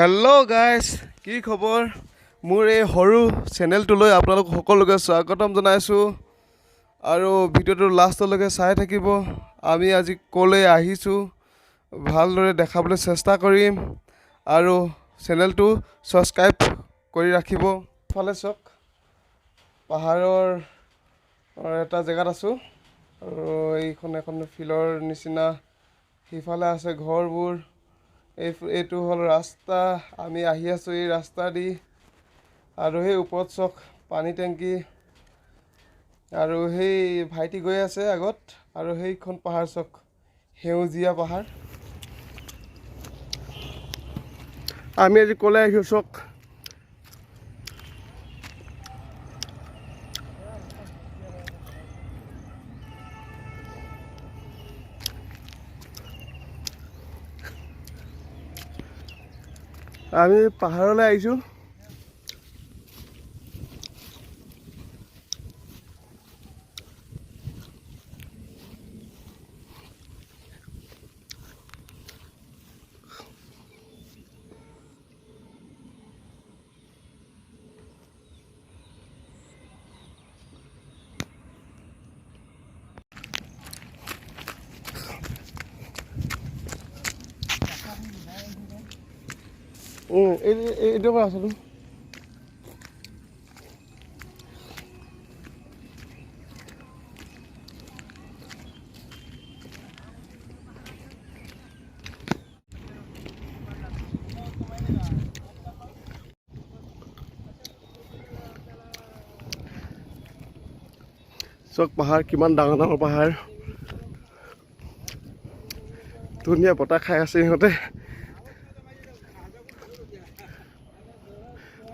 Hello' guys, কি খবৰ? মোৰ এই সৰু চেনেলটোলৈ আপোনালোক সকলোকে স্বাগতম জনাইছোঁ আৰু ভিডিঅ'টো লাষ্টলৈকে চাই থাকিব। আমি আজি ক'লৈ আহিছোঁ ভালদৰে দেখাবলৈ চেষ্টা কৰিম আৰু চেনেলটো ছাবস্ক্ৰাইব কৰি ৰাখিব। ফালে চাওক, পাহাৰৰ এটা জেগাত আছোঁ আৰু এইখন এখন ফিল্ডৰ নিচিনা। সিফালে আছে ঘৰবোৰ। এইটো হ'ল ৰাস্তা। আমি আহি আছোঁ এই ৰাস্তা দি আৰু সেই ওপৰত চাওক পানী টেংকি আৰু সেই ভাইটি গৈ আছে আগত আৰু সেইখন পাহাৰ চাওক, সেউজীয়া পাহাৰ। আমি আজি ক'লৈ আহিছোঁ চাওক, আমি পাহাৰলৈ আহিছোঁ। এইটো পৰা আছিলোঁ। চাওক পাহাৰ, কিমান ডাঙৰ ডাঙৰ পাহাৰ। ধুনীয়া বতাহ খাই আছে সিহঁতে।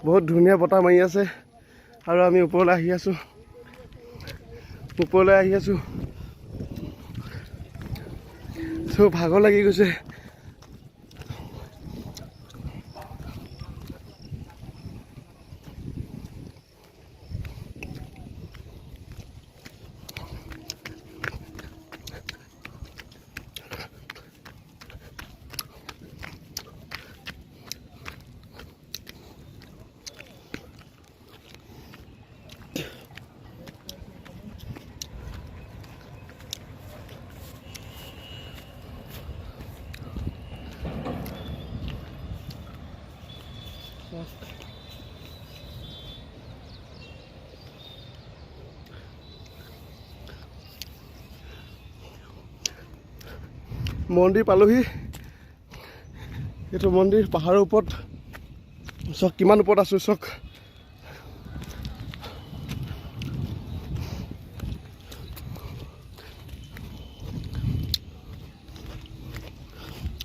বহুত ধুনীয়া বতাহ মাৰি আছে আৰু আমি ওপৰলৈ আহি আছোঁ। চব ভাগৰ লাগি গৈছে। মন্দিৰ পালোহি। এইটো মন্দিৰ পাহাৰৰ ওপৰত। চাওক কিমান ওপৰত আছোঁ চাওক।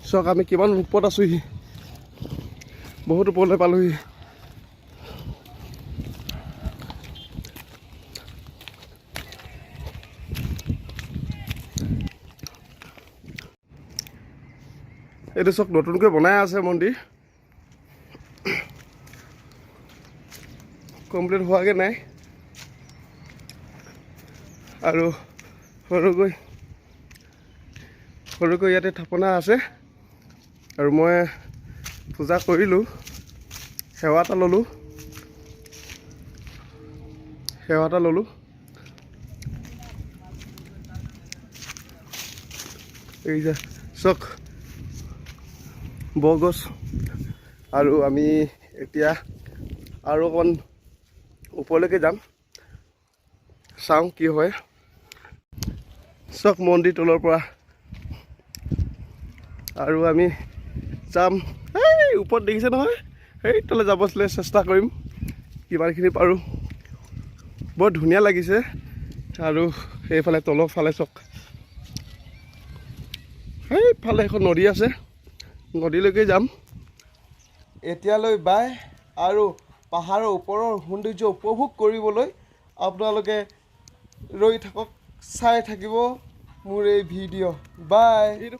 চাওক আমি কিমান ওপৰত আছোঁহি, বহুত ওপৰলৈ পালোহি। এইটো চাওক নতুনকৈ বনাই আছে মন্দিৰ, কমপ্লিট হোৱাগৈ নাই আৰু সৰুকৈ ইয়াতে থাপনা আছে আৰু মই পূজা কৰিলোঁ, সেৱা এটা ল'লোঁ। এই যে চাওক বৰগছ। আৰু আমি এতিয়া আৰু অকণ ওপৰলৈকে যাম, চাওঁ কি হয়। চাওক মন্দিৰ তলৰ পৰা আৰু আমি যাম। এই ওপৰত দেখিছে নহয়, সেই তলে যাবলৈ চেষ্টা কৰিম কিমানখিনি পাৰোঁ। বৰ ধুনীয়া লাগিছে। আৰু সেইফালে তলৰ ফালে চাওক, সেইফালে এখন নদী আছে, নদীলৈকে যাম। এতিয়ালৈ বাই। আৰু পাহাৰৰ ওপৰৰ সৌন্দৰ্য উপভোগ কৰিবলৈ আপোনালোকে ৰৈ থাকক, চাই থাকিব মোৰ এই ভিডিঅ'। বাই।